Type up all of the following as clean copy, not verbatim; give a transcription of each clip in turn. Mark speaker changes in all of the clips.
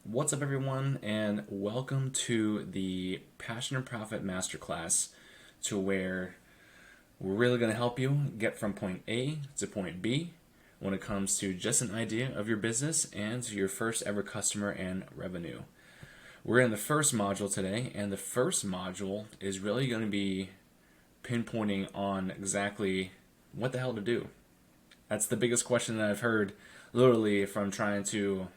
Speaker 1: What's up, everyone, and welcome to the Passion and Profit Masterclass, to where we're really going to help you get from point A to point B when it comes to just an idea of your business and to your first ever customer and revenue. We're in the first module today, and the first module is really going to be pinpointing on exactly what the hell to do. That's the biggest question that I've heard literally from trying to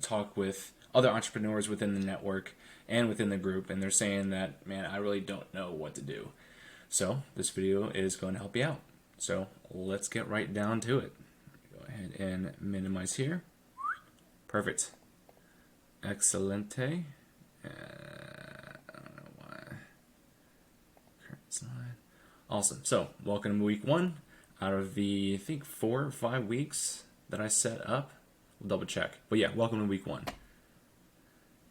Speaker 1: talk with other entrepreneurs within the network and within the group, and they're saying that, man, I really don't know what to do. So this video is going to help you out. So let's get right down to it. Go ahead and minimize here. Perfect. Excelente. I don't know why. Current slide. Awesome. So welcome to week one. Out of the, I think, 4 or 5 weeks that I set up, we'll double check. But yeah, welcome to week one.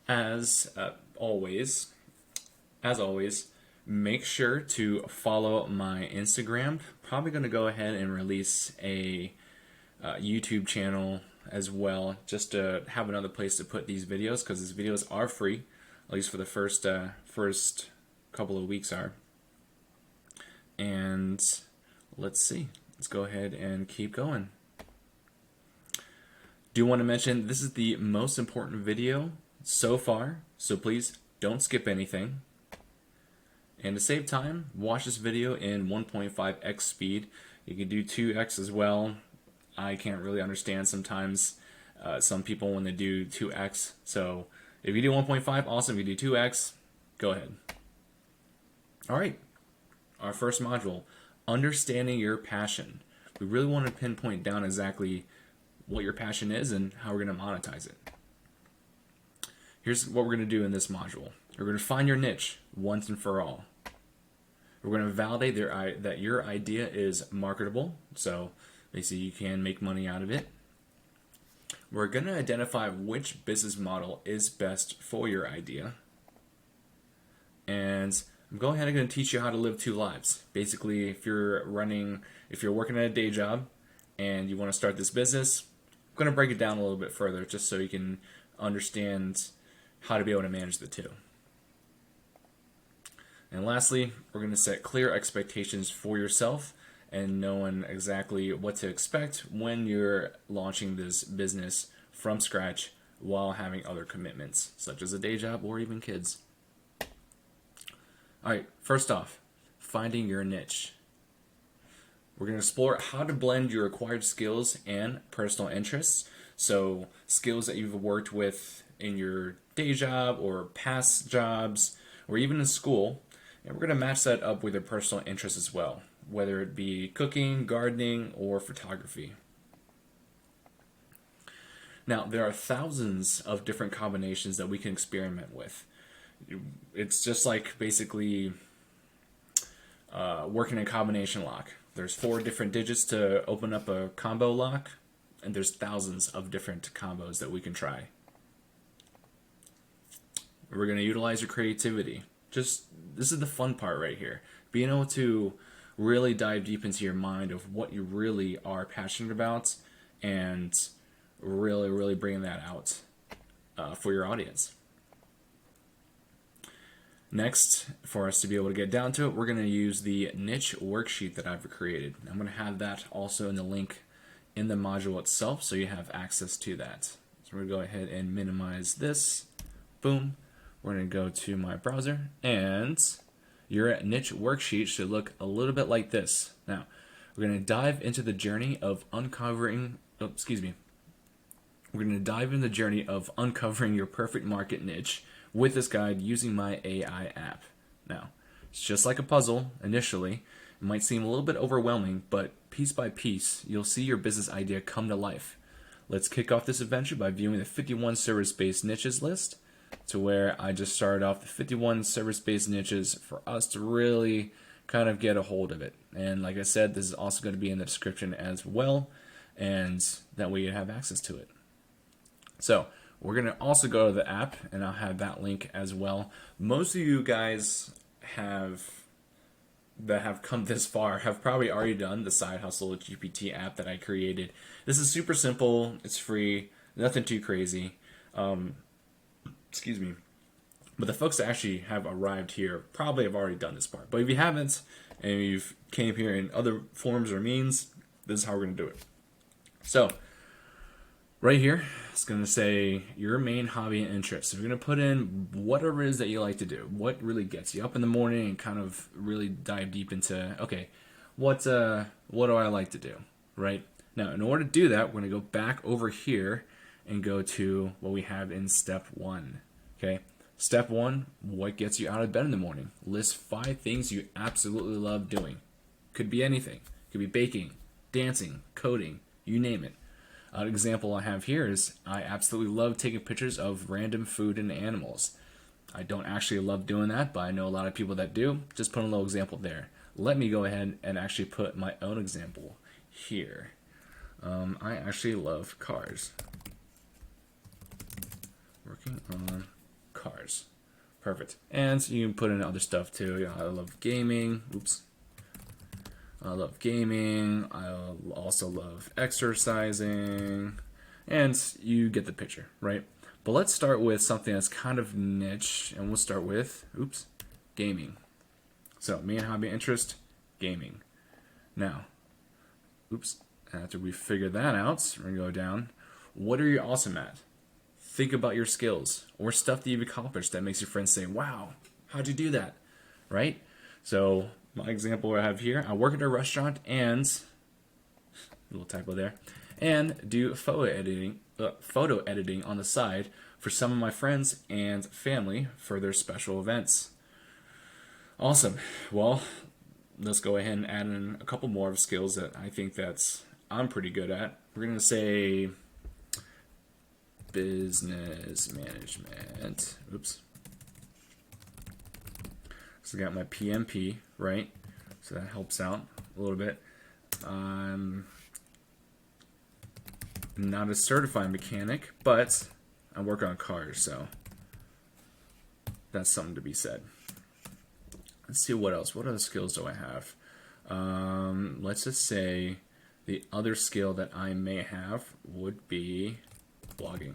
Speaker 1: As always, make sure to follow my Instagram. Probably going to go ahead and release a YouTube channel as well, just to have another place to put these videos, because these videos are free, at least for the first couple of weeks are. And let's see. Let's go ahead and keep going. Do want to mention this is the most important video so far, so please don't skip anything. And to save time, watch this video in 1.5x speed. You can do 2x as well. I can't really understand sometimes some people when they do 2x. So if you do 1.5, awesome. If you do 2x, go ahead. All right, our first module, understanding your passion. We really want to pinpoint down exactly what your passion is and how we're going to monetize it. Here's what we're going to do in this module. We're going to find your niche once and for all. We're going to validate that your idea is marketable, so basically you can make money out of it. We're going to identify which business model is best for your idea. And I'm going to teach you how to live 2 lives. Basically, if you're working at a day job and you want to start this business, I'm going to break it down a little bit further just so you can understand how to be able to manage the two. And lastly, we're going to set clear expectations for yourself and knowing exactly what to expect when you're launching this business from scratch while having other commitments, such as a day job or even kids. All right, first off, finding your niche. We're going to explore how to blend your acquired skills and personal interests. So skills that you've worked with in your day job or past jobs or even in school. And we're going to match that up with your personal interests as well, whether it be cooking, gardening, or photography. Now, there are thousands of different combinations that we can experiment with. It's just like basically working a combination lock. There's 4 different digits to open up a combo lock, and there's thousands of different combos that we can try. We're going to utilize your creativity. This is the fun part right here. Being able to really dive deep into your mind of what you really are passionate about and really bringing that out for your audience. Next, for us to be able to get down to it, we're going to use the niche worksheet that I've created. I'm going to have that also in the link in the module itself, so you have access to that. So we're going to go ahead and minimize this. Boom. We're going to go to my browser, and your niche worksheet should look a little bit like this. Now, we're going to dive into the journey of uncovering your perfect market niche with this guide using my AI app. Now, it's just like a puzzle initially. It might seem a little bit overwhelming, but piece by piece, you'll see your business idea come to life. Let's kick off this adventure by viewing the 51 service-based niches list, to where I just started off the 51 service-based niches for us to really kind of get a hold of it. And like I said, this is also going to be in the description as well, and that way you have access to it. So we're going to also go to the app, and I'll have that link as well. Most of you guys that have come this far have probably already done the Side Hustle GPT app that I created. This is super simple. It's free. Nothing too crazy. Excuse me. But the folks that actually have arrived here probably have already done this part. But if you haven't, and you've came here in other forms or means, this is how we're going to do it. So, right here, it's going to say your main hobby and interest. So you're going to put in whatever it is that you like to do. What really gets you up in the morning and kind of really dive deep into, okay, what do I like to do, right? Now, in order to do that, we're going to go back over here and go to what we have in step 1, okay? Step 1, what gets you out of bed in the morning? List 5 things you absolutely love doing. Could be anything. Could be baking, dancing, coding, you name it. An example I have here is I absolutely love taking pictures of random food and animals. I don't actually love doing that, but I know a lot of people that do. Just put a little example there. Let me go ahead and actually put my own example here. I actually love cars. Working on cars. Perfect. And you can put in other stuff too. You know, I love gaming. Oops. I love gaming. I also love exercising. And you get the picture, right? But let's start with something that's kind of niche. And we'll start with, gaming. So, main hobby interest, gaming. Now, after we figure that out, we're going to go down. What are you awesome at? Think about your skills or stuff that you've accomplished that makes your friends say, wow, how'd you do that? Right? So, my example I have here, I work at a restaurant and, a little typo there, and do photo editing on the side for some of my friends and family for their special events. Awesome. Well, let's go ahead and add in a couple more of skills that I think I'm pretty good at. We're going to say business management. So I got my PMP, right? So that helps out a little bit. I'm not a certified mechanic, but I work on cars, so that's something to be said. Let's see what else. What other skills do I have? Let's just say the other skill that I may have would be blogging.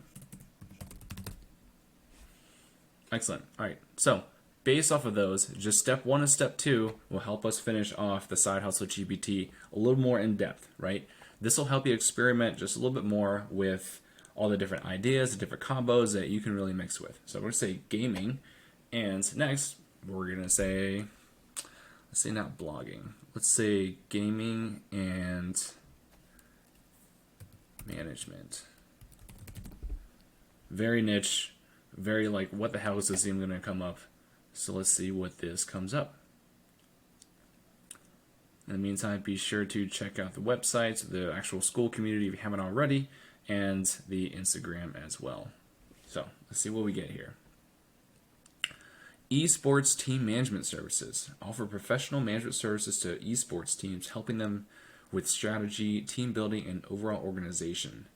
Speaker 1: Excellent. All right. So based off of those, just step 1 and step 2 will help us finish off the Side Hustle GPT a little more in depth, right? This will help you experiment just a little bit more with all the different ideas, the different combos that you can really mix with. So we're going to say gaming, and next we're going to say, let's say not blogging. Let's say gaming and management. Very niche, very like, what the hell is this even going to come up? So let's see what this comes up. In the meantime, be sure to check out the website, the actual school community if you haven't already, and the Instagram as well. So let's see what we get here. Esports team management services. Offer professional management services to esports teams, helping them with strategy, team building, and overall organization.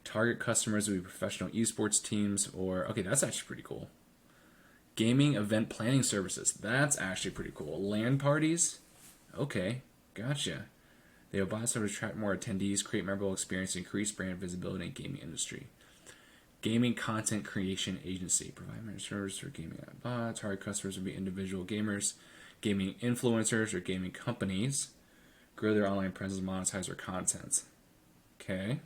Speaker 1: Target customers will be professional esports teams, or, okay, that's actually pretty cool. Gaming event planning services. That's actually pretty cool. LAN parties. Okay, gotcha. They will buy service to attract more attendees, create memorable experience, increase brand visibility in the gaming industry. Gaming content creation agency. Provide managed service for gaming bots. Target customers will be individual gamers, gaming influencers, or gaming companies. Grow their online presence, monetize their content. Okay.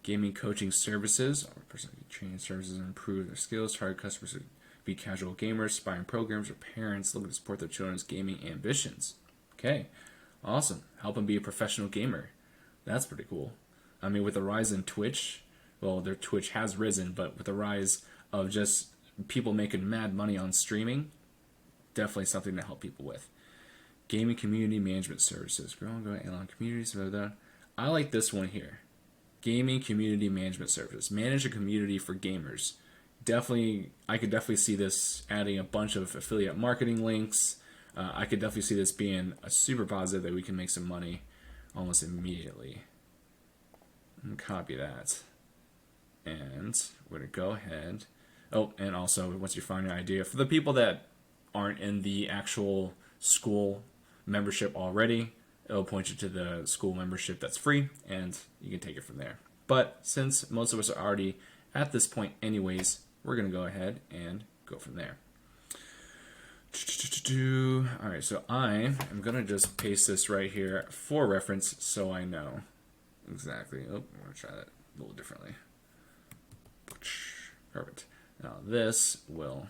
Speaker 1: Gaming coaching services. Or personal training services and improve their skills. Target customers would be casual gamers, aspiring programs, or parents looking to support their children's gaming ambitions. Okay. Awesome. Help them be a professional gamer. That's pretty cool. I mean, with the rise in Twitch, well, their Twitch has risen, but with the rise of just people making mad money on streaming, definitely something to help people with. Gaming community management services. Grow and online communities. Blah, blah, blah. I like this one here. Gaming community management services. Manage a community for gamers. Definitely, I could definitely see this adding a bunch of affiliate marketing links. I could definitely see this being a super positive that we can make some money almost immediately. And copy that. And we're going to go ahead. Oh, and also, once you find your idea, for the people that aren't in the actual school membership already, it'll point you to the school membership that's free, and you can take it from there. But since most of us are already at this point anyways, we're going to go ahead and go from there. All right, so I am going to just paste this right here for reference so I know exactly. Oh, I'm going to try that a little differently. Perfect. Now this will,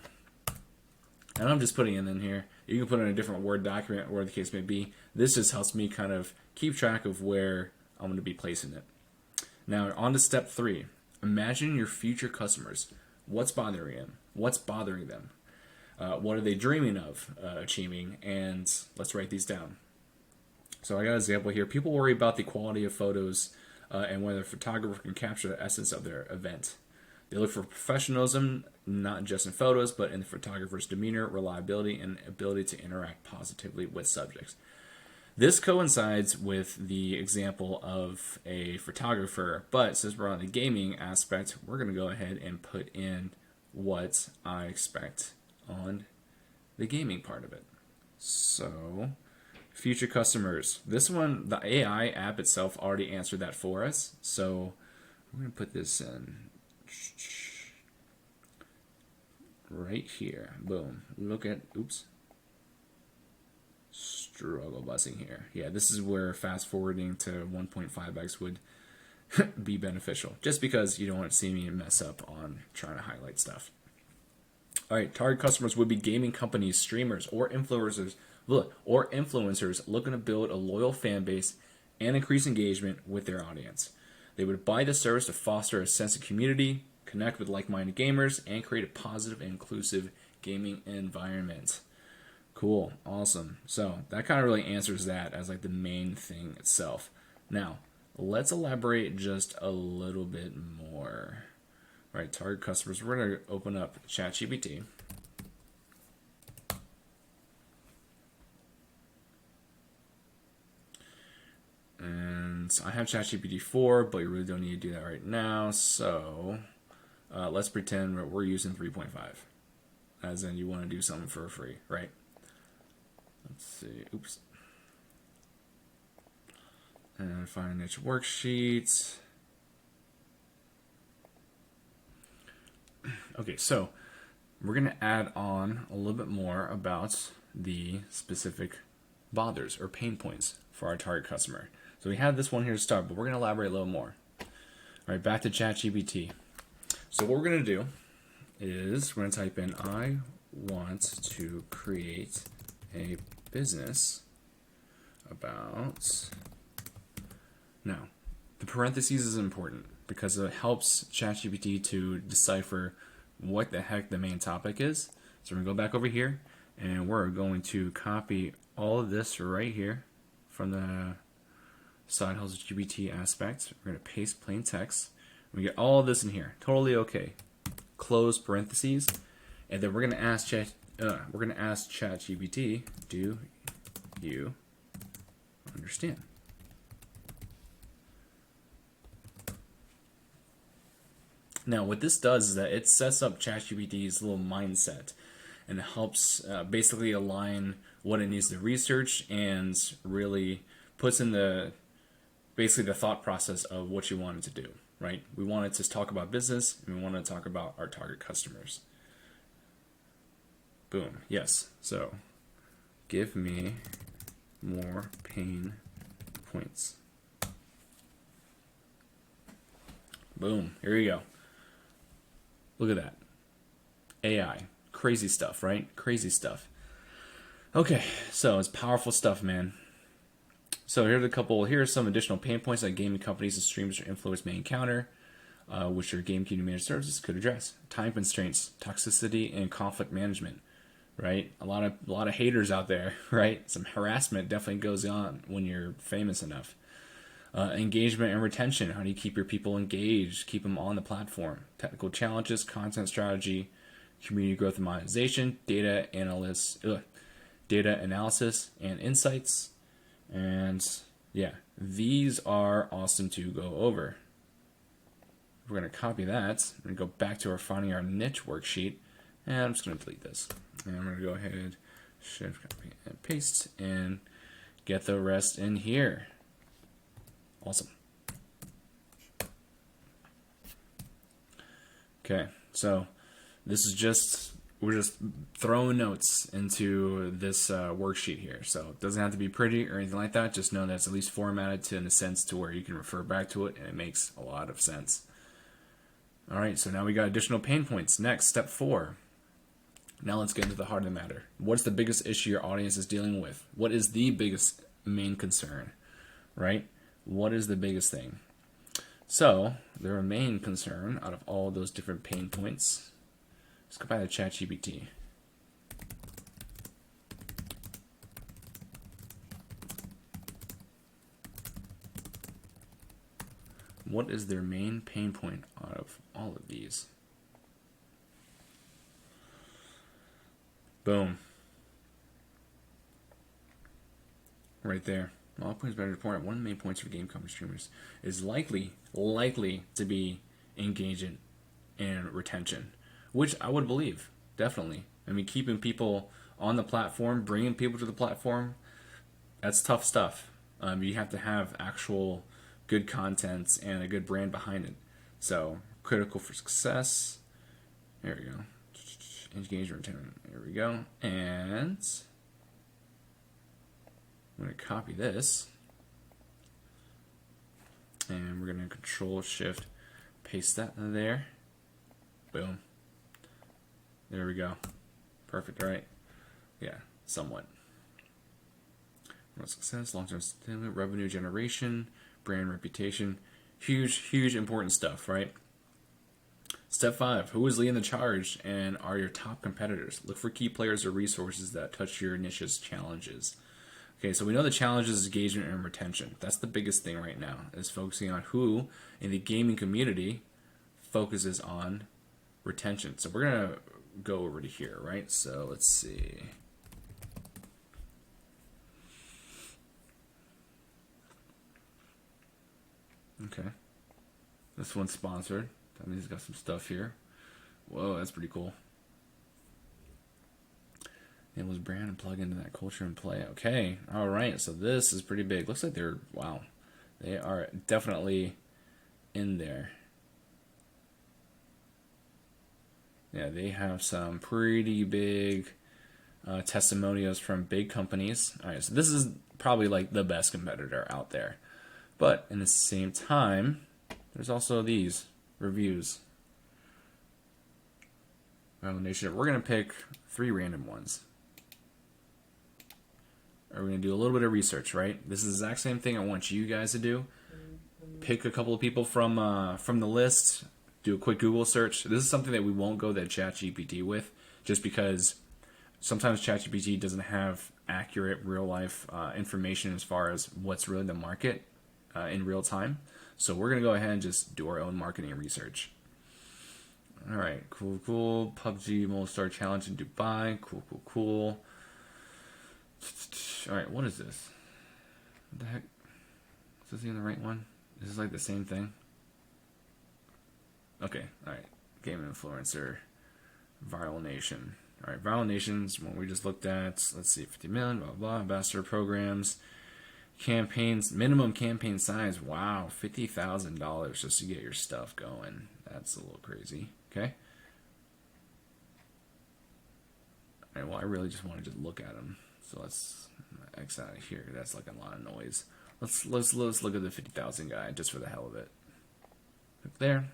Speaker 1: and I'm just putting it in here. You can put it in a different Word document, where the case may be. This just helps me kind of keep track of where I'm going to be placing it. Now on to step 3. Imagine your future customers. What's bothering them? What's bothering them? What are they dreaming of achieving? And let's write these down. So I got an example here. People worry about the quality of photos and whether a photographer can capture the essence of their event. They look for professionalism, not just in photos, but in the photographer's demeanor, reliability, and ability to interact positively with subjects. This coincides with the example of a photographer, but since we're on the gaming aspect, we're going to go ahead and put in what I expect on the gaming part of it. So, future customers. This one, the AI app itself already answered that for us, so we're going to put this in right here. Boom. Look at, oops. Struggle busing here. Yeah, this is where fast forwarding to 1.5x would be beneficial, just because you don't want to see me mess up on trying to highlight stuff. All right, target customers would be gaming companies, streamers, or influencers looking to build a loyal fan base and increase engagement with their audience. They would buy the service to foster a sense of community, connect with like-minded gamers, and create a positive and inclusive gaming environment. Cool, awesome. So that kind of really answers that as like the main thing itself. Now, let's elaborate just a little bit more. All right, target customers. We're going to open up ChatGPT. And I have ChatGPT 4, but you really don't need to do that right now. So let's pretend we're using 3.5. As in you want to do something for free, right? Let's see. Oops. And find niche worksheets. Okay, so we're going to add on a little bit more about the specific bothers or pain points for our target customer. So we have this one here to start, but we're going to elaborate a little more. All right, back to ChatGPT. So what we're going to do is we're going to type in, I want to create a business about... Now, the parentheses is important because it helps ChatGPT to decipher what the heck the main topic is. So we're going to go back over here, and we're going to copy all of this right here from the Side Hustle GPT aspect. We're going to paste plain text. We get all of this in here. Totally okay. Close parentheses, and then we're going to ask ChatGPT, do you understand? Now, what this does is that it sets up ChatGPT's little mindset and helps basically align what it needs to research and really puts in basically the thought process of what you want it to do, right? We want it to talk about business, and we want it to talk about our target customers. Boom. Yes. So, give me more pain points. Boom. Here you go. Look at that. AI. Crazy stuff, right? Crazy stuff. Okay, so it's powerful stuff, man. So here are some additional pain points that gaming companies and streamers or influencers may encounter, which your game community managed services could address. Time constraints, toxicity, and conflict management, right? A lot of haters out there, right? Some harassment definitely goes on when you're famous enough. Engagement and retention. How do you keep your people engaged? Keep them on the platform. Technical challenges, content strategy, community growth and monetization, data analysis and insights. And yeah, these are awesome to go over. We're going to copy that. We're going to go back to finding our niche worksheet. And I'm just going to delete this. And I'm going to go ahead, shift, copy, and paste, and get the rest in here. Awesome. Okay, so this is just, we're just throwing notes into this worksheet here. So it doesn't have to be pretty or anything like that. Just know that it's at least formatted to in a sense to where you can refer back to it, and it makes a lot of sense. All right, so now we got additional pain points. Next, step 4. Now let's get into the heart of the matter. What's the biggest issue your audience is dealing with? What is the biggest main concern, right? What is the biggest thing? So their main concern out of all those different pain points, let's go back to ChatGPT. What is their main pain point out of all of these? Boom. Right there. All points better report. One of the main points for game company streamers is likely to be engagement and retention, which I would believe, definitely. I mean, keeping people on the platform, bringing people to the platform, that's tough stuff. You have to have actual good content and a good brand behind it. So, critical for success. There we go. Engagement retention. There we go. And I'm going to copy this, and we're going to Control Shift paste that in there. Boom. There we go. Perfect, right? Yeah, somewhat. Success, long-term sustainability, revenue generation, brand reputation. Huge important stuff, right? Step 5, who is leading the charge and are your top competitors? Look for key players or resources that touch your niche's challenges. Okay, so we know the challenge is engagement and retention. That's the biggest thing right now, is focusing on who in the gaming community focuses on retention. So we're going to go over to here, right? So let's see. Okay. This one's sponsored. That means it's got some stuff here. Whoa, that's pretty cool. It was brand and plug into that culture and play. Okay, all right. So this is pretty big. Looks like they're, wow, they are definitely in there. Yeah, they have some pretty big testimonials from big companies. All right, so this is probably like the best competitor out there. But in the same time, there's also these reviews. Nation. We're going to pick 3 random ones. We're going to do a little bit of research, right? This is the exact same thing I want you guys to do. Pick a couple of people from the list. Do a quick Google search. This is something that we won't go that ChatGPT with, just because sometimes ChatGPT doesn't have accurate real-life information as far as what's really the market in real time. So we're going to go ahead and just do our own marketing research. All right, cool. PUBG Mobile Challenge in Dubai. Cool. All right, what is this? What the heck? Is this even the right one? Is this like the same thing? Okay, all right. Game influencer, Viral Nation. All right, Viral Nation's what we just looked at. Let's see, 50 million, blah. Ambassador programs, campaigns, minimum campaign size. Wow, $50,000 just to get your stuff going. That's a little crazy. Okay. All right, well, I really just want to just look at them. So let's X out of here. That's like a lot of noise. Let's look at the 50,000 guy just for the hell of it. Click there.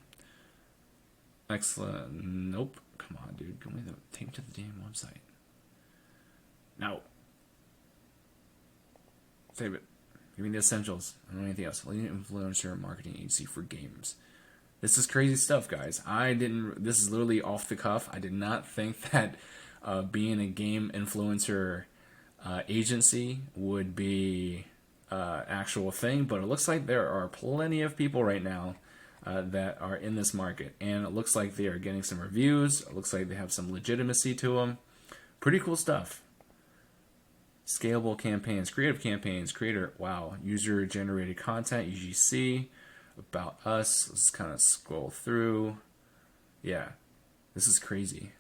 Speaker 1: Excellent. Nope. Come on, dude. Take me to the damn website. No. Save it. Give me the essentials. I don't know anything else. Leading influencer marketing agency for games. This is crazy stuff, guys. This is literally off the cuff. I did not think that being a game influencer agency would be actual thing, but it looks like there are plenty of people right now that are in this market, and it looks like they are getting some reviews. It looks like they have some legitimacy to them. Pretty cool stuff. Scalable campaigns, creative campaigns, creator, wow, user generated content, UGC, about us. Let's kind of scroll through. Yeah, this is crazy.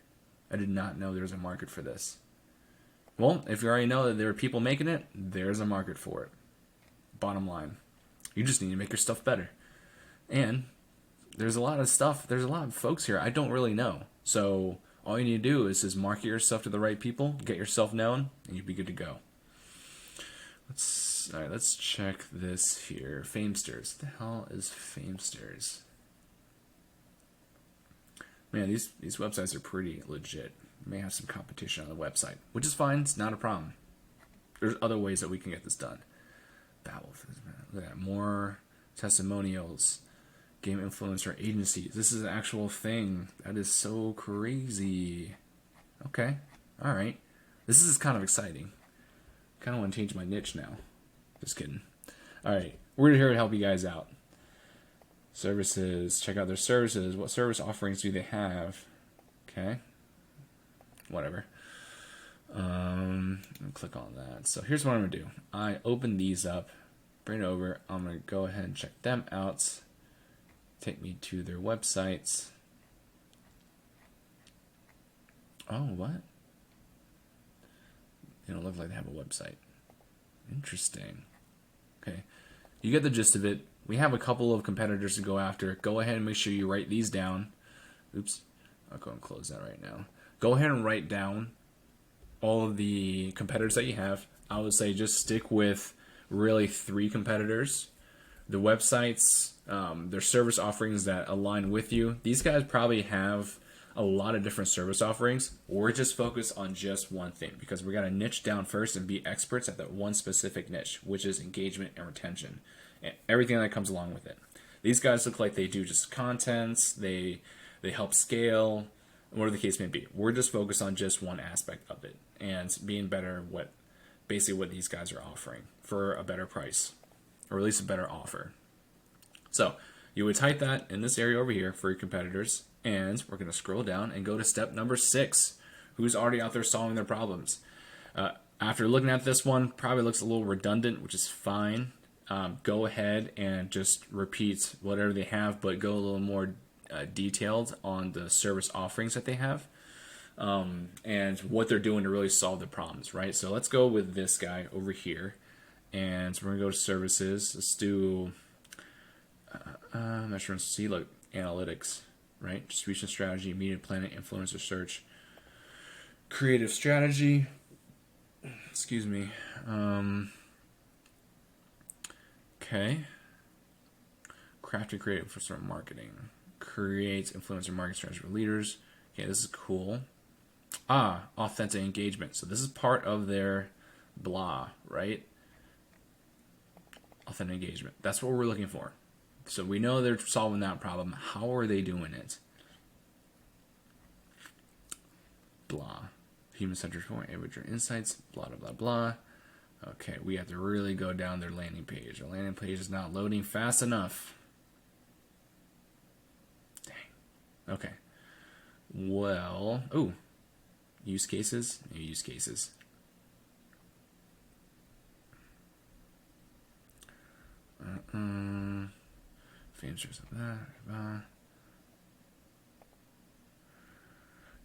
Speaker 1: I did not know there was a market for this. Well, if you already know that there are people making it, there's a market for it. Bottom line, you just need to make your stuff better. And there's a lot of stuff. There's a lot of folks here I don't really know. So all you need to do is just market your stuff to the right people, get yourself known, and you'll be good to go. All right, let's check this here. Famesters. What the hell is Famesters? Man, these websites are pretty legit. May have some competition on the website, which is fine. It's not a problem. There's other ways that we can get this done. Look at that. More testimonials. Game influencer agencies. This is an actual thing. That is so crazy. Okay. All right. This is kind of exciting. Kind of want to change my niche now. Just kidding. All right. We're here to help you guys out. Services. Check out their services. What service offerings do they have? Okay. Whatever. Click on that. So here's what I'm going to do. I open these up. Bring it over. I'm going to go ahead and check them out. Take me to their websites. Oh, what? They don't look like they have a website. Interesting. Okay. You get the gist of it. We have a couple of competitors to go after. Go ahead and make sure you write these down. Oops. I'll go and close that right now. Go ahead and write down all of the competitors that you have. I would say just stick with really 3 competitors. The websites, their service offerings that align with you. These guys probably have a lot of different service offerings. We're just focused on just one thing because we got to niche down first and be experts at that one specific niche, which is engagement and retention and everything that comes along with it. These guys look like they do just contents, they help scale, whatever the case may be. We're just focused on just one aspect of it and being better what these guys are offering for a better price, or at least a better offer. So you would type that in this area over here for your competitors, and we're going to scroll down and go to step number 6. Who's already out there solving their problems? After looking at this one, probably looks a little redundant, which is fine. Go ahead and just repeat whatever they have, but go a little more detailed on the service offerings that they have, and what they're doing to really solve the problems, right? So let's go with this guy over here, and we're going to go to services. Let's do, I'm not sure, see, look, analytics, right? Distribution strategy, media planning, influencer search, creative strategy, excuse me, okay, crafted creative for certain marketing, creates influencer marketing strategy for leaders. Okay, this is cool. Authentic engagement. So this is part of their blah, right? Authentic engagement. That's what we're looking for. So we know they're solving that problem. How are they doing it? Blah. Human-centered for amateur insights. Blah, blah, blah, blah. Okay, we have to really go down their landing page. The landing page is not loading fast enough. Dang. Okay. Well, use cases. Use cases. Features of that.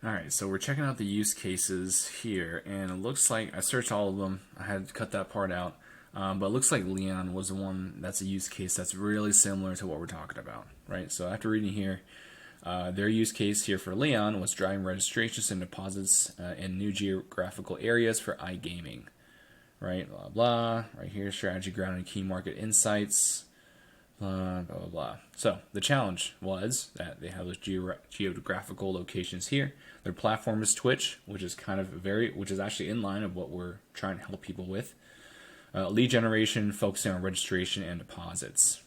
Speaker 1: All right, so we're checking out the use cases here, and it looks like I searched all of them. I had to cut that part out, but it looks like Leon was the one that's a use case that's really similar to what we're talking about, right? So after reading here, their use case here for Leon was driving registrations and deposits in new geographical areas for iGaming, right? Blah, blah. Right here, strategy grounded in key market insights, blah, blah, blah, blah. So the challenge was that they have those geographical locations here. Their platform is Twitch, which is which is actually in line of what we're trying to help people with. Lead generation, focusing on registration and deposits.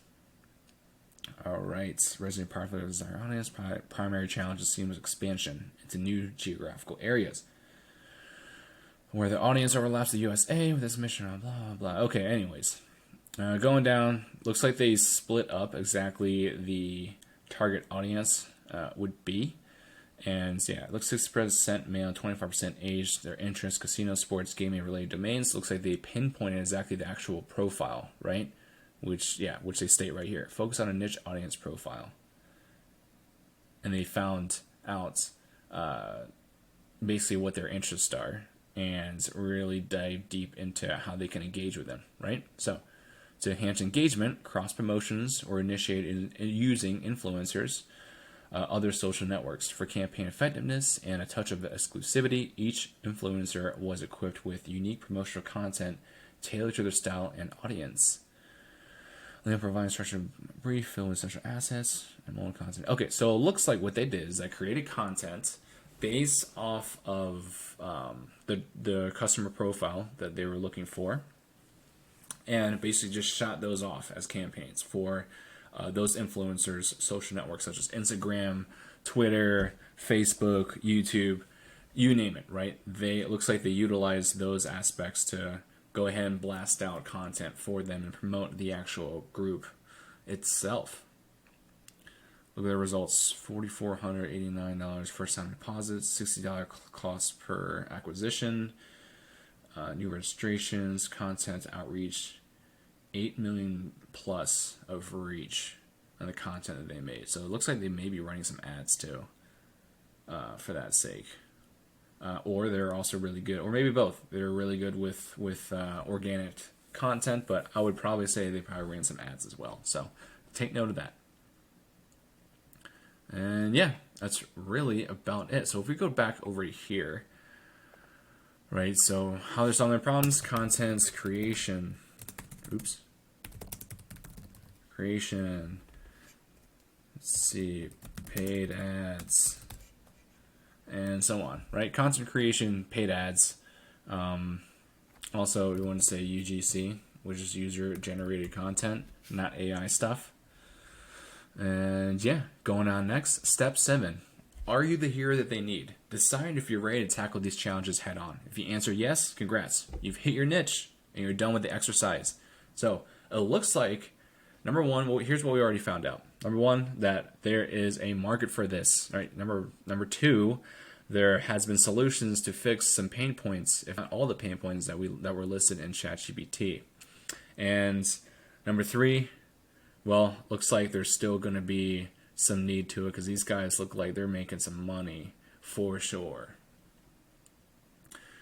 Speaker 1: All right, resonating powerfully with our audience. Primary challenge is seamless expansion into new geographical areas where the audience overlaps the USA with this mission. Blah blah blah. Okay, anyways, going down, looks like they split up exactly the target audience would be, and yeah, it looks 60% male, 25% age. Their interests: casino, sports, gaming related domains. Looks like they pinpointed exactly the actual profile, right? Which they state right here. Focus on a niche audience profile. And they found out basically what their interests are and really dive deep into how they can engage with them, right? So to enhance engagement, cross promotions, or initiate using influencers, other social networks. For campaign effectiveness and a touch of exclusivity, each influencer was equipped with unique promotional content tailored to their style and audience. They provide structured brief, fill with essential assets, and more content. Okay, so it looks like what they did is they created content based off of the customer profile that they were looking for, and basically just shot those off as campaigns for those influencers' social networks such as Instagram, Twitter, Facebook, YouTube, you name it, right? It looks like they utilized those aspects to go ahead and blast out content for them and promote the actual group itself. Look at the results: $4,489 first time deposits, $60 cost per acquisition, new registrations, content outreach, 8 million plus of reach on the content that they made. So it looks like they may be running some ads too, for that sake. Or they're also really good, or maybe both. They're really good with organic content, but I would probably say they probably ran some ads as well. So take note of that. And yeah, that's really about it. So if we go back over here, right? So how they're solving their problems: content creation. Creation. Let's see, paid ads, and so on, right? Content creation, paid ads. Also, we want to say UGC, which is user-generated content, not AI stuff. And yeah, going on next, step 7. Are you the hero that they need? Decide if you're ready to tackle these challenges head on. If you answer yes, congrats. You've hit your niche and you're done with the exercise. So it looks like, number one, well, here's what we already found out. Number one, that there is a market for this, right? Number two, there has been solutions to fix some pain points, if not all the pain points that were listed in ChatGPT. And number three, well, looks like there's still going to be some need to it because these guys look like they're making some money for sure.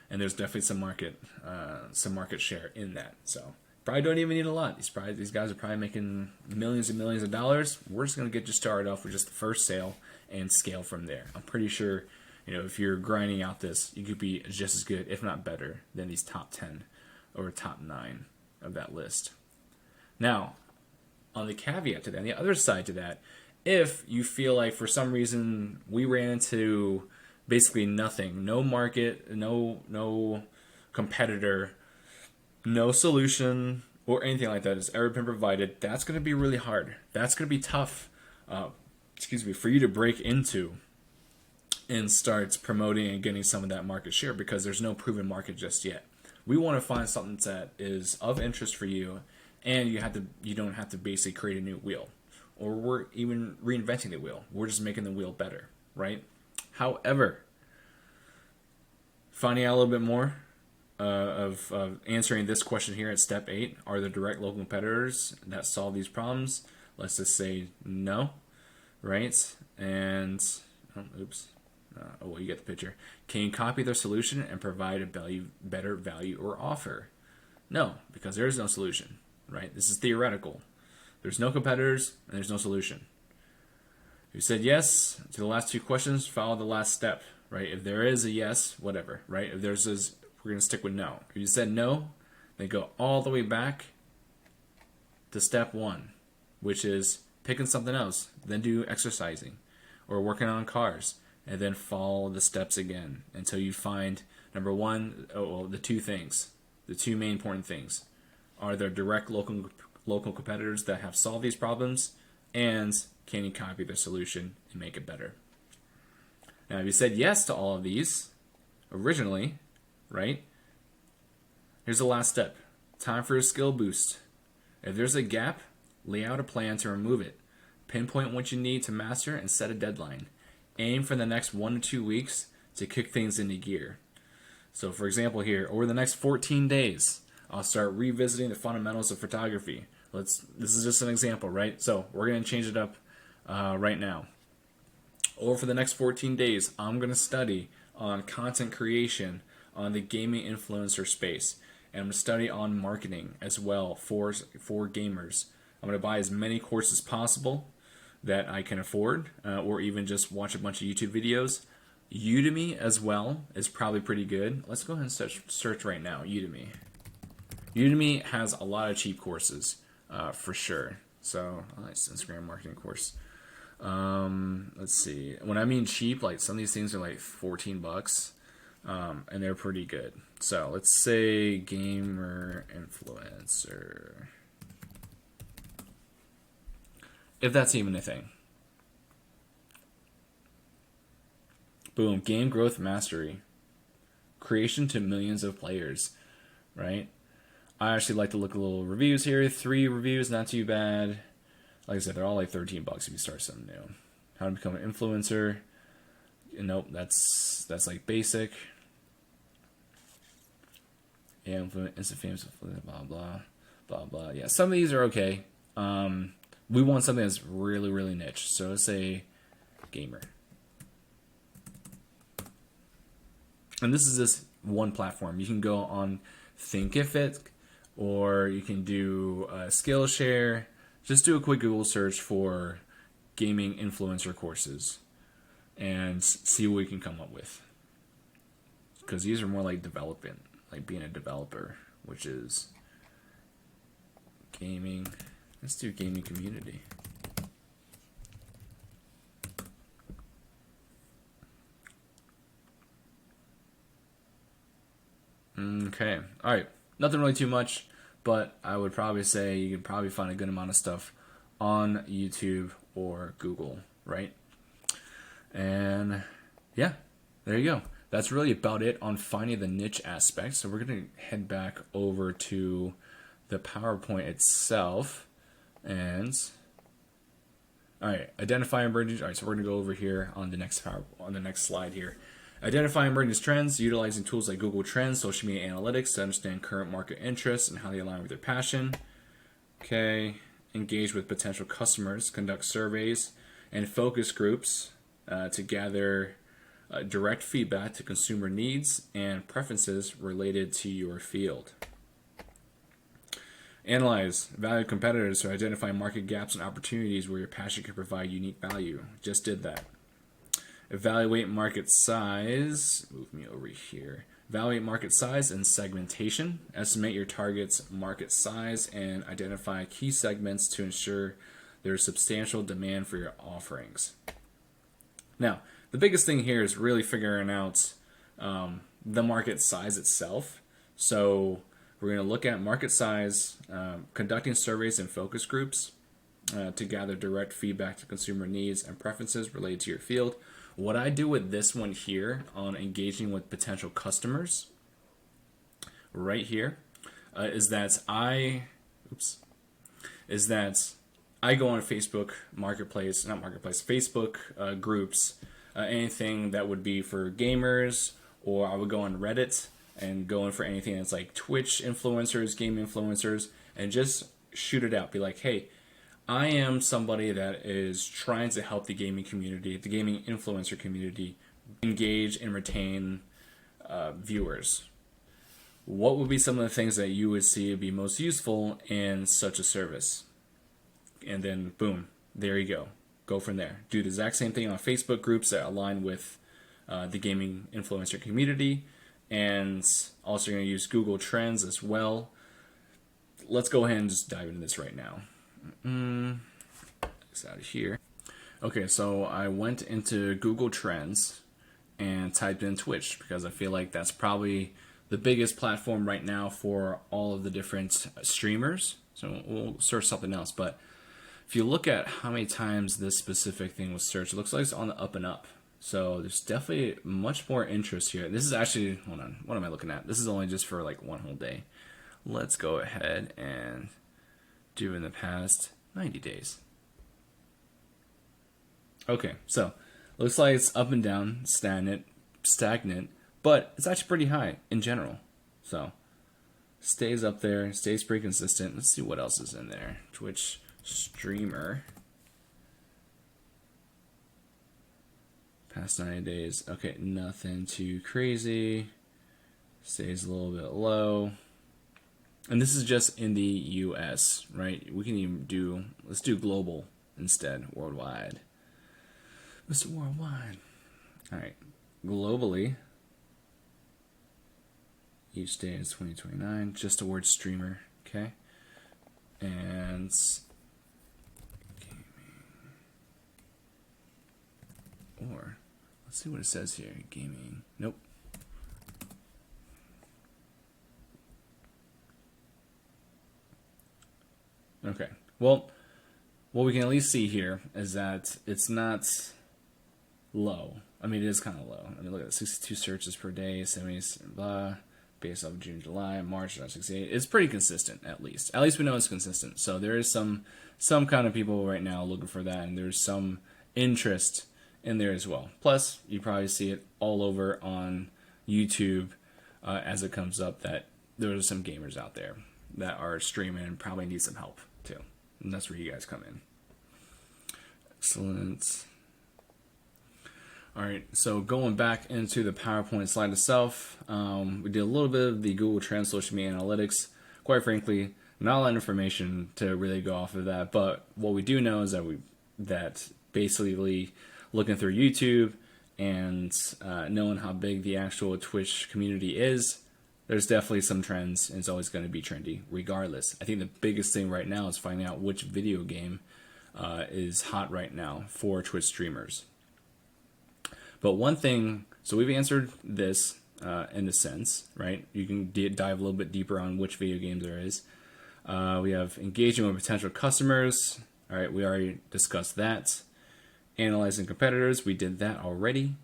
Speaker 1: And there's definitely some market share in that. So probably don't even need a lot. These guys are probably making millions and millions of dollars. We're just going to get you started off with just the first sale and scale from there. I'm pretty sure, if you're grinding out this, you could be just as good, if not better, than these top 10 or top 9 of that list. Now, on the caveat to that, on the other side to that, if you feel like for some reason we ran into basically nothing, no market, no competitor, no solution or anything like that has ever been provided, that's going to be really hard. That's going to be tough, for you to break into and start promoting and getting some of that market share because there's no proven market just yet. We want to find something that is of interest for you, and you don't have to basically create a new wheel, or we're even reinventing the wheel. We're just making the wheel better, right? However, finding out a little bit more of answering this question here at step 8, are there direct local competitors that solve these problems? Let's just say no, right? And you get the picture. Can you copy their solution and provide a better value or offer? No, because there is no solution, right? This is theoretical. There's no competitors and there's no solution. If you said yes to the last 2 questions, follow the last step, right? If there is a yes, whatever, right? If there's we're going to stick with no. If you said no, then go all the way back to step 1, which is picking something else, then do exercising or working on cars, and then follow the steps again until you find, number 1, the 2 things, the 2 main important things. Are there direct local competitors that have solved these problems, and can you copy their solution and make it better? Now, if you said yes to all of these originally, right? Here's the last step. Time for a skill boost. If there's a gap, lay out a plan to remove it. Pinpoint what you need to master and set a deadline. Aim for the next 1 to 2 weeks to kick things into gear. So for example here, over the next 14 days, I'll start revisiting the fundamentals of photography. This is just an example, right? So we're going to change it up right now. Or for the next 14 days, I'm going to study on content creation on the gaming influencer space. and I'm going to study on marketing as well for gamers. I'm going to buy as many courses as possible that I can afford, or even just watch a bunch of YouTube videos. Udemy as well is probably pretty good. Let's go ahead and search right now, Udemy. Udemy has a lot of cheap courses, for sure. So, nice Instagram marketing course. Let's see. When I mean cheap, like some of these things are like $14, and they're pretty good. So let's say gamer influencer, if that's even a thing. Boom, game growth mastery, creation to millions of players, right? I actually like to look at little reviews here. 3 reviews, not too bad. Like I said, they're all like $13 if you start something new. How to become an influencer. Nope, that's like basic. Yeah, instant famous, blah blah blah blah. Yeah, some of these are okay. We want something that's really, really niche. So let's say gamer. And this is this one platform. You can go on Thinkific, or you can do Skillshare. Just do a quick Google search for gaming influencer courses and see what we can come up with. Because these are more like development, like being a developer, which is gaming. Let's do gaming community. Okay, all right. Nothing really too much, but I would probably say you can probably find a good amount of stuff on YouTube or Google, right? And yeah, there you go. That's really about it on finding the niche aspect. So we're going to head back over to the PowerPoint itself. And all right, identify emerging. All right, so we're going to go over here on the next slide here. Identify emerging trends, utilizing tools like Google Trends, social media analytics to understand current market interests and how they align with their passion. Okay, engage with potential customers, conduct surveys and focus groups to gather direct feedback to consumer needs and preferences related to your field. Analyze, value competitors to identify market gaps and opportunities where your passion can provide unique value. Just did that. Evaluate market size. Move me over here. Evaluate market size and segmentation. Estimate your target's market size and identify key segments to ensure there's substantial demand for your offerings. Now, the biggest thing here is really figuring out the market size itself. So we're going to look at market size, conducting surveys and focus groups to gather direct feedback to consumer needs and preferences related to your field. What I do with this one here on engaging with potential customers right here is that I go on Facebook Marketplace, Facebook groups, anything that would be for gamers, or I would go on Reddit and go in for anything that's like Twitch influencers, game influencers, and just shoot it out. Be like, hey, I am somebody that is trying to help the gaming community, the gaming influencer community, engage and retain viewers. What would be some of the things that you would see would be most useful in such a service? And then, boom, there you go. Go from there. Do the exact same thing on Facebook groups that align with the gaming influencer community, and also going to use Google Trends as well. Let's go ahead and just dive into this right now. It's out of here. Okay, so I went into Google Trends and typed in Twitch because I feel like that's probably the biggest platform right now for all of the different streamers. So we'll search something else, but if you look at how many times this specific thing was searched, it looks like it's on the up and up. So there's definitely much more interest here. This is actually, hold on, what am I looking at? This is only just for like one whole day. Let's go ahead and do in the past 90 days. Okay, so looks like it's up and down, stagnant, but it's actually pretty high in general. So stays up there, stays pretty consistent. Let's see what else is in there. Twitch streamer. Past 90 days. Okay, nothing too crazy. Stays a little bit low. And this is just in the US, right? We can even do, let's do global instead, worldwide. Mr. Worldwide. All right, globally, each day is 2029, just the word streamer, okay? And gaming. Or, let's see what it says here, gaming. Nope. Okay, well, what we can at least see here is that it's not low. I mean, it is kind of low. I mean, look at it, 62 searches per day, 70, blah, based off June, July, March, 68. It's pretty consistent, at least. At least we know it's consistent. So there is some kind of people right now looking for that, and there's some interest in there as well. Plus, you probably see it all over on YouTube as it comes up that there are some gamers out there that are streaming and probably need some help too. And that's where you guys come in. Excellent. All right, so going back into the PowerPoint slide itself, we did a little bit of the Google Trends social media analytics. Quite frankly, not a lot of information to really go off of that, but what we do know is that basically looking through YouTube and knowing how big the actual Twitch community is, there's definitely some trends, and it's always going to be trendy regardless. I think the biggest thing right now is finding out which video game is hot right now for Twitch streamers. But one thing, so we've answered this in a sense, right? You can dive a little bit deeper on which video games there is. We have engaging with potential customers. All right, we already discussed that. Analyzing competitors, we did that already.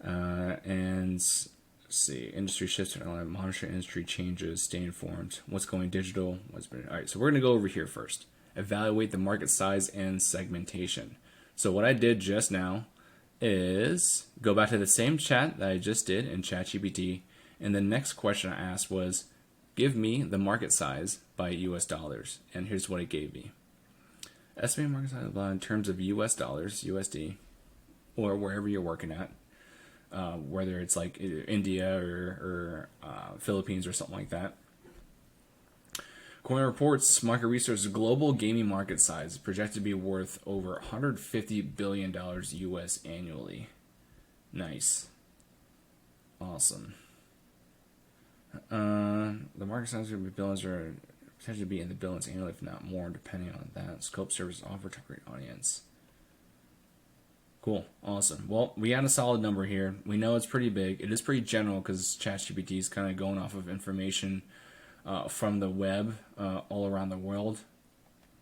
Speaker 1: And let's see, industry shifts, monitor industry changes, stay informed. What's going digital? All right, so we're going to go over here first. Evaluate the market size and segmentation. So what I did just now is go back to the same chat that I just did in ChatGPT, and the next question I asked was, give me the market size by US dollars, and here's what it gave me. Estimated market size in terms of US dollars, USD, or wherever you're working at, whether it's like India or Philippines or something like that. Coin reports market research global gaming market size is projected to be worth over $150 billion US annually. Nice. Awesome. The market size of the billions are potentially be in the billions annually, if not more, depending on that. Scope service offer to great audience. Cool. Awesome. Well, we got a solid number here. We know it's pretty big. It is pretty general because ChatGPT is kind of going off of information from the web all around the world.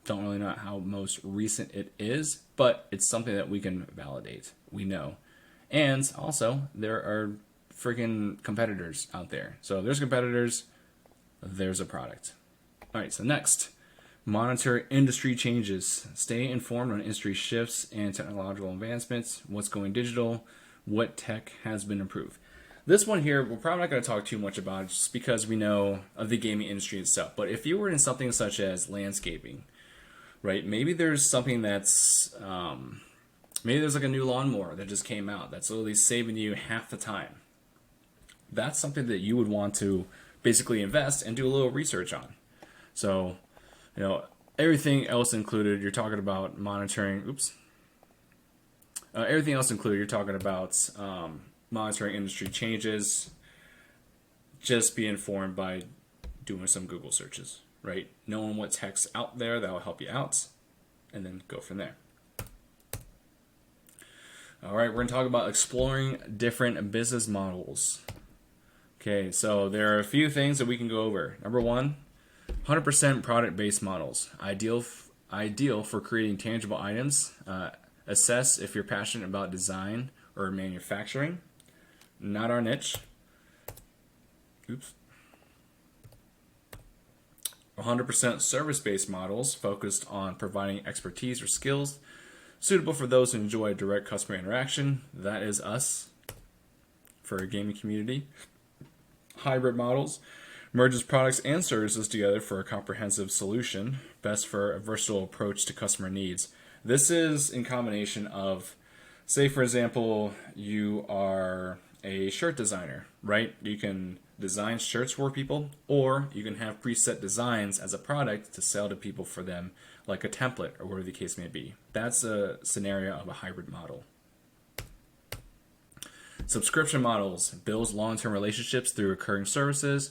Speaker 1: Don't really know how most recent it is, but it's something that we can validate. We know. And also, there are freaking competitors out there. So if there's competitors, there's a product. All right, so next, monitor industry changes. Stay informed on industry shifts and technological advancements. What's going digital? What tech has been improved? This one here, we're probably not going to talk too much about just because we know of the gaming industry itself. But if you were in something such as landscaping, right? Maybe there's something that's, maybe there's like a new lawnmower that just came out that's literally saving you half the time. That's something that you would want to basically invest and do a little research on. So, you know, everything else included, you're talking about monitoring, everything else included, you're talking about monitoring industry changes. Just be informed by doing some Google searches, right? Knowing what tech's out there that will help you out, and then go from there. All right, we're going to talk about exploring different business models. Okay, so there are a few things that we can go over. Number one, 100% product-based models. Ideal for creating tangible items. Assess if you're passionate about design or manufacturing. Not our niche. 100% service-based models focused on providing expertise or skills suitable for those who enjoy direct customer interaction. That is us for a gaming community. Hybrid models merges products and services together for a comprehensive solution, best for a versatile approach to customer needs. This is in combination of, say for example, you are a shirt designer, right? You can design shirts for people, or you can have preset designs as a product to sell to people for them, like a template or whatever the case may be. That's a scenario of a hybrid model. Subscription models builds long-term relationships through recurring services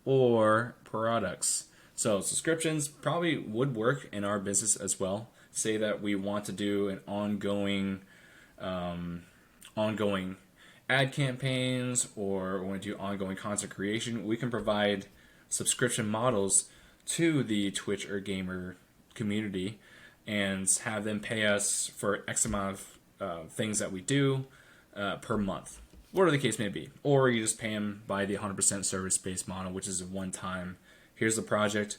Speaker 1: or products. So subscriptions probably would work in our business as well. Say that we want to do an ongoing ad campaigns, or want to do ongoing content creation. We can provide subscription models to the Twitch or gamer community and have them pay us for X amount of things that we do per month, whatever the case may be. Or you just pay them by the 100% service-based model, which is a one-time, here's the project,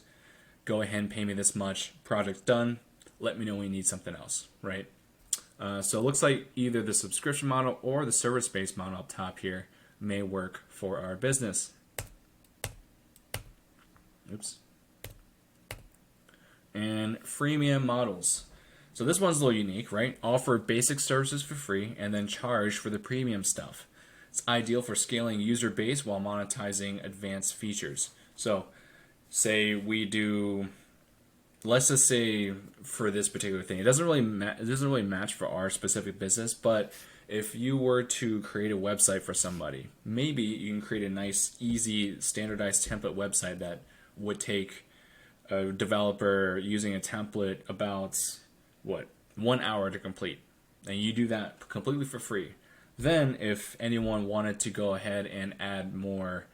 Speaker 1: go ahead and pay me this much, project done, let me know when you need something else, right? So it looks like either the subscription model or the service-based model up top here may work for our business. Oops. And freemium models. So this one's a little unique, right? Offer basic services for free and then charge for the premium stuff. It's ideal for scaling user base while monetizing advanced features. So say we do, let's just say for this particular thing, it doesn't really match for our specific business, but if you were to create a website for somebody, maybe you can create a nice, easy, standardized template website that would take a developer using a template about, 1 hour to complete. And you do that completely for free. Then if anyone wanted to go ahead and add more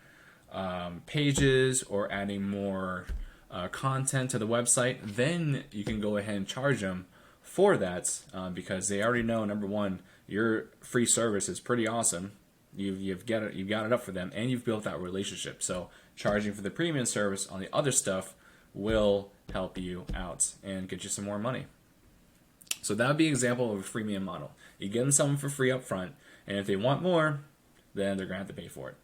Speaker 1: pages or adding more content to the website, then you can go ahead and charge them for that because they already know, number one, your free service is pretty awesome. You've got it up for them, and you've built that relationship. So charging for the premium service on the other stuff will help you out and get you some more money. So that would be an example of a freemium model. You give them something for free up front, and if they want more, then they're going to have to pay for it.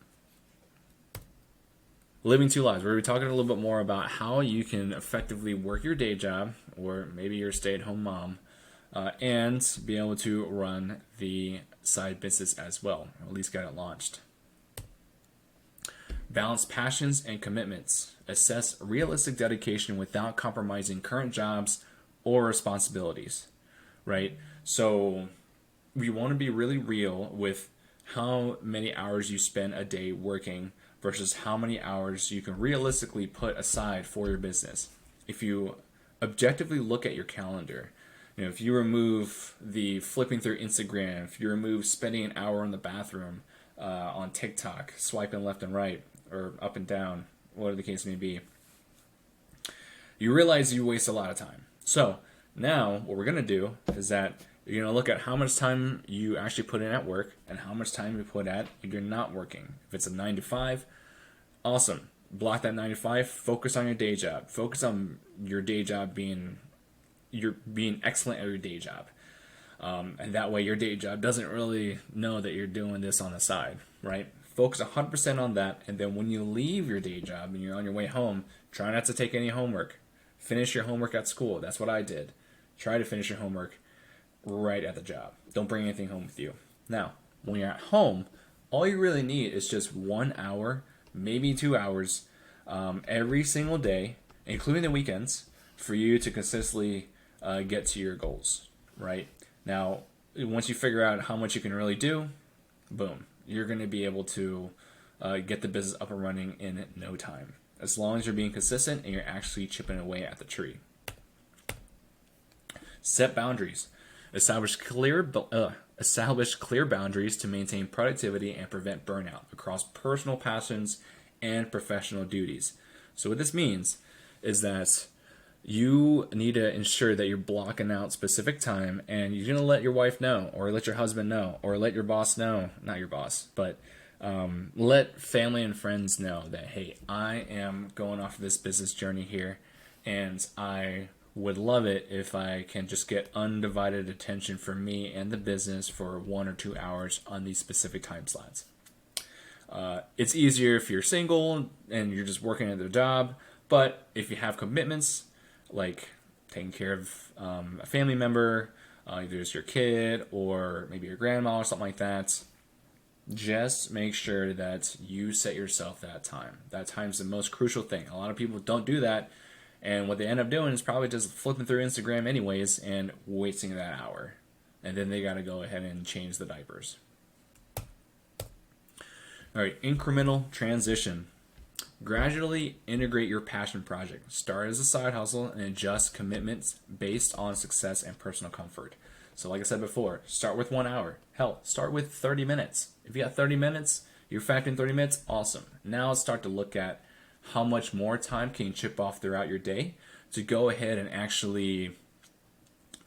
Speaker 1: Living two lives. We're going to be talking a little bit more about how you can effectively work your day job, or maybe you're a stay-at-home mom, and be able to run the side business as well, or at least get it launched. Balance passions and commitments. Assess realistic dedication without compromising current jobs or responsibilities, right? So we want to be really real with how many hours you spend a day working versus how many hours you can realistically put aside for your business. If you objectively look at your calendar, if you remove the flipping through Instagram, if you remove spending an hour in the bathroom on TikTok, swiping left and right or up and down, whatever the case may be, you realize you waste a lot of time. So now what we're going to do is that you're going to look at how much time you actually put in at work and how much time you put at if you're not working. If it's a 9 to 5, awesome. Block that 9 to 5. Focus on your day job. Focus on your day job being excellent at your day job. And that way your day job doesn't really know that you're doing this on the side, right? Focus 100% on that. And then when you leave your day job and you're on your way home, try not to take any homework. Finish your homework at school. That's what I did. Try to finish your homework right at the job. Don't bring anything home with you. Now, when you're at home, all you really need is just 1 hour, maybe 2 hours, every single day, including the weekends, for you to consistently get to your goals, right? Now, once you figure out how much you can really do, boom, you're going to be able to get the business up and running in no time, as long as you're being consistent and you're actually chipping away at the tree. Set boundaries. Establish clear boundaries to maintain productivity and prevent burnout across personal passions and professional duties. So what this means is that you need to ensure that you're blocking out specific time, and you're going to let your wife know, or let your husband know, or let your boss know, not your boss, but let family and friends know that, hey, I am going off this business journey here, and I would love it if I can just get undivided attention from me and the business for 1 or 2 hours on these specific time slots. It's easier if you're single and you're just working at the job, but if you have commitments, like taking care of a family member, either it's your kid or maybe your grandma or something like that, Just make sure that you set yourself that time. That time's the most crucial thing. A lot of people don't do that, and what they end up doing is probably just flipping through Instagram anyways and wasting that hour. And then they got to go ahead and change the diapers. All right, incremental transition. Gradually integrate your passion project. Start as a side hustle and adjust commitments based on success and personal comfort. So like I said before, start with 1 hour. Hell, start with 30 minutes. If you got 30 minutes, you're factoring 30 minutes, awesome. Now let's start to look at how much more time can you chip off throughout your day to go ahead and actually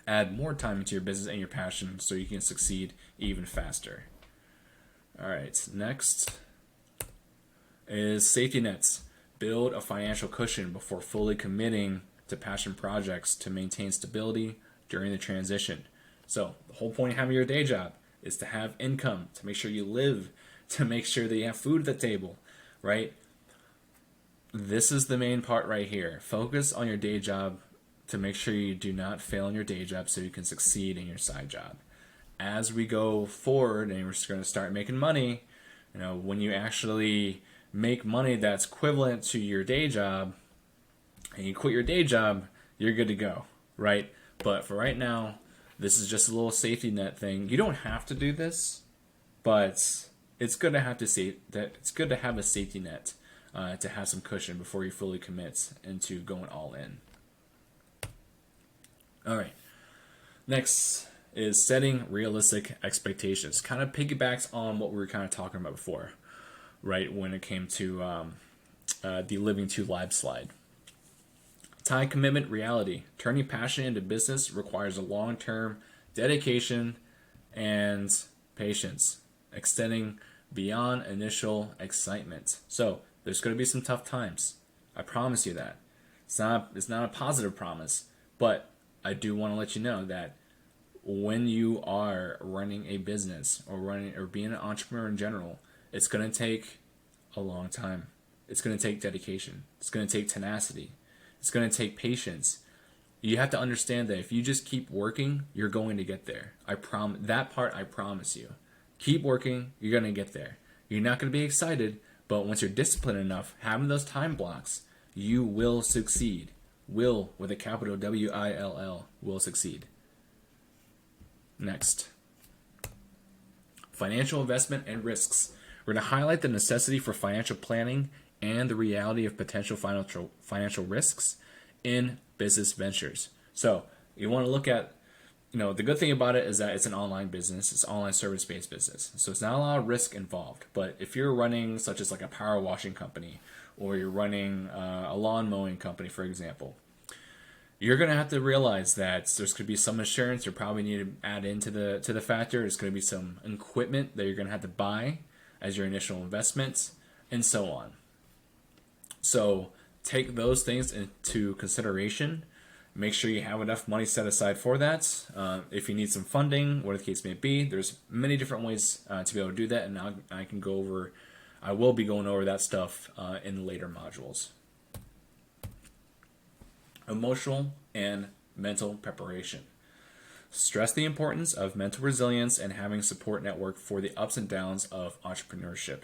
Speaker 1: add more time into your business and your passion so you can succeed even faster. All right, next is safety nets. Build a financial cushion before fully committing to passion projects to maintain stability during the transition. So the whole point of having your day job is to have income, to make sure you live, to make sure that you have food at the table, right? This is the main part right here. Focus on your day job to make sure you do not fail in your day job so you can succeed in your side job. As we go forward and we're just going to start making money, when you actually make money that's equivalent to your day job and you quit your day job, you're good to go, right? But for right now, this is just a little safety net thing. You don't have to do this, but it's good to have a safety net to have some cushion before you fully commit into going all in. All right. Next is setting realistic expectations. Kind of piggybacks on what we were kind of talking about before, right? When it came to the Living to Live slide. Time commitment reality. Turning passion into business requires a long-term dedication and patience, extending beyond initial excitement. So there's going to be some tough times. I promise you that. It's not a positive promise, but I do want to let you know that when you are running a business or being an entrepreneur in general, it's going to take a long time. It's going to take dedication. It's going to take tenacity. It's going to take patience. You have to understand that if you just keep working, you're going to get there. I promise you. Keep working, you're going to get there. You're not going to be excited, but once you're disciplined enough, having those time blocks, you will succeed. Will, with a capital W-I-L-L, will succeed. Next. Financial investment and risks. We're going to highlight the necessity for financial planning and the reality of potential financial risks in business ventures. So you want to look at, the good thing about it is that it's an online business. It's an online service-based business. So it's not a lot of risk involved. But if you're running such as like a power washing company or you're running a lawn mowing company, for example, you're going to have to realize that there's going to be some insurance you probably need to add into the factor. There's going to be some equipment that you're going to have to buy as your initial investments and so on. So take those things into consideration. Make sure you have enough money set aside for that. If you need some funding, whatever the case may be, there's many different ways to be able to do that. And I will be going over that stuff in later modules. Emotional and mental preparation. Stress the importance of mental resilience and having a support network for the ups and downs of entrepreneurship.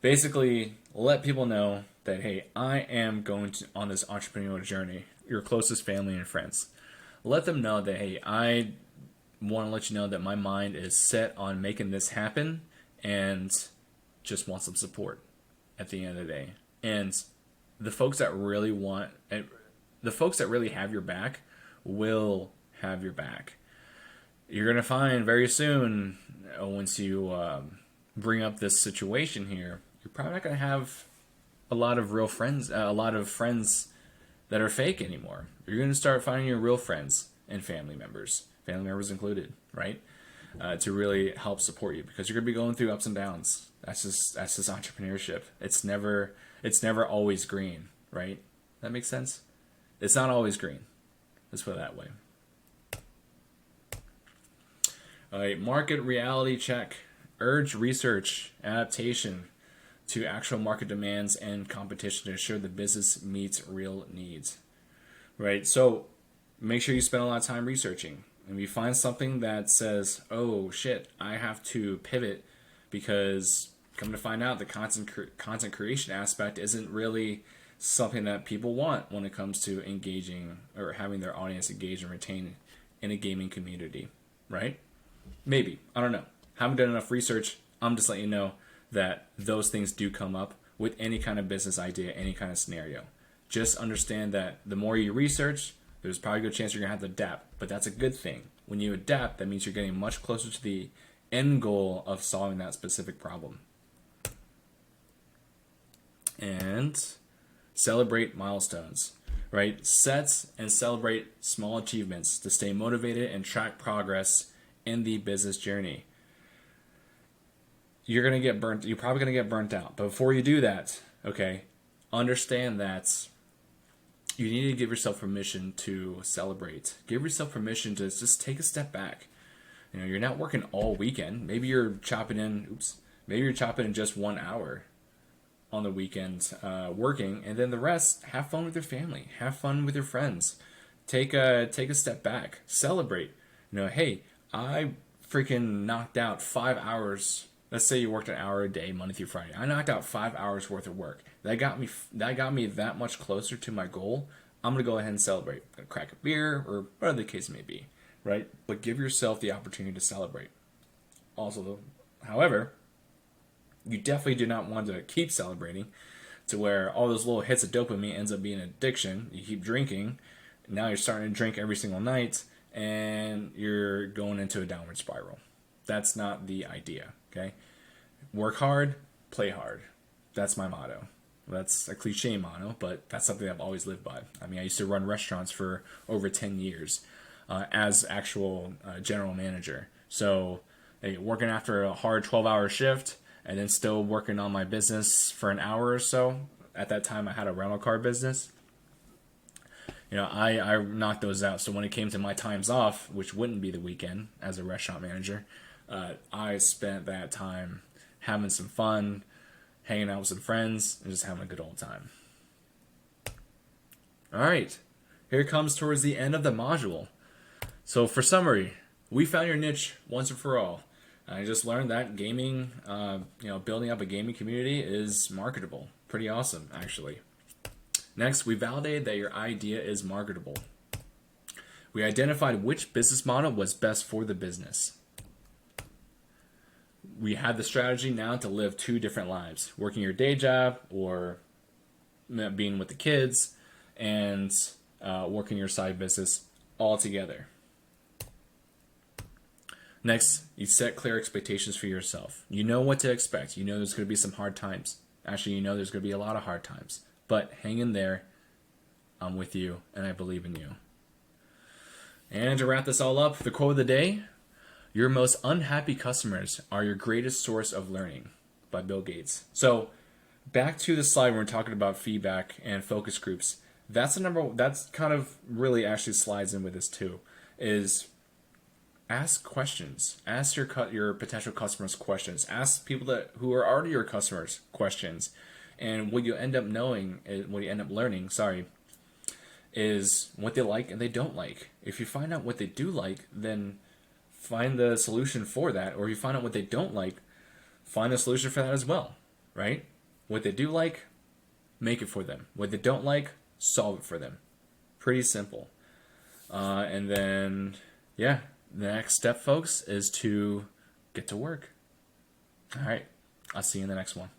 Speaker 1: Basically, let people know that, hey, I am going on this entrepreneurial journey, your closest family and friends. Let them know that, hey, I want to let you know that my mind is set on making this happen and just want some support at the end of the day. And the folks that really have your back will have your back. You're going to find very soon, once you bring up this situation here, you're probably not going to have a lot of real friends, a lot of friends that are fake anymore. You're going to start finding your real friends and family members included, right? To really help support you, because you're going to be going through ups and downs. That's just entrepreneurship. It's never always green, right? That makes sense? It's not always green. Let's put it that way. All right, market reality check. Urge research, adaptation to actual market demands and competition to ensure the business meets real needs. Right? So make sure you spend a lot of time researching. And if you find something that says, oh shit, I have to pivot because come to find out, the content creation aspect isn't really something that people want when it comes to engaging or having their audience engage and retain in a gaming community, right? Maybe. I don't know. Haven't done enough research. I'm just letting you know that those things do come up with any kind of business idea, any kind of scenario. Just understand that the more you research, there's probably a good chance you're going to have to adapt. But that's a good thing. When you adapt, that means you're getting much closer to the end goal of solving that specific problem. And celebrate milestones, right? Set and celebrate small achievements to stay motivated and track progress in the business journey. You're probably going to get burnt out. But before you do that, okay, understand that you need to give yourself permission to celebrate. Give yourself permission to just take a step back. You know, you're not working all weekend. Maybe you're chopping in just 1 hour on the weekend working, and then the rest, have fun with your family, have fun with your friends. Take a step back, celebrate. You know, hey, I freaking knocked out 5 hours. Let's say you worked an hour a day, Monday through Friday. I knocked out 5 hours worth of work. That got me that much closer to my goal. I'm gonna go ahead and celebrate. I'm gonna crack a beer or whatever the case may be, right? But give yourself the opportunity to celebrate. Also, however, you definitely do not want to keep celebrating to where all those little hits of dopamine ends up being an addiction. You keep drinking. Now you're starting to drink every single night, and you're going into a downward spiral. That's not the idea, okay? Work hard, play hard. That's my motto. That's a cliche motto, but that's something I've always lived by. I mean, I used to run restaurants for over 10 years as actual general manager. So working after a hard 12-hour shift and then still working on my business for an hour or so. At that time, I had a rental car business. You know, I knocked those out. So when it came to my times off, which wouldn't be the weekend as a restaurant manager, I spent that time having some fun, hanging out with some friends, and just having a good old time. All right, here it comes towards the end of the module. So for summary, we found your niche once and for all. I just learned that gaming, building up a gaming community is marketable. Pretty awesome, actually. Next, we validated that your idea is marketable. We identified which business model was best for the business. We had the strategy now to live 2 different lives, working your day job or being with the kids and working your side business all together. Next, you set clear expectations for yourself. You know what to expect. You know there's going to be some hard times. Actually, you know there's going to be a lot of hard times. But hang in there. I'm with you, and I believe in you. And to wrap this all up, the quote of the day: your most unhappy customers are your greatest source of learning, by Bill Gates. So back to the slide when we're talking about feedback and focus groups. That's kind of really actually slides in with this too, is ask questions. Ask your potential customers questions. Ask people who are already your customers questions. And what you end up learning, is what they like and they don't like. If you find out what they do like, then find the solution for that. Or if you find out what they don't like, find the solution for that as well, right? What they do like, make it for them. What they don't like, solve it for them. Pretty simple. And then, yeah, the next step, folks, is to get to work. All right, I'll see you in the next one.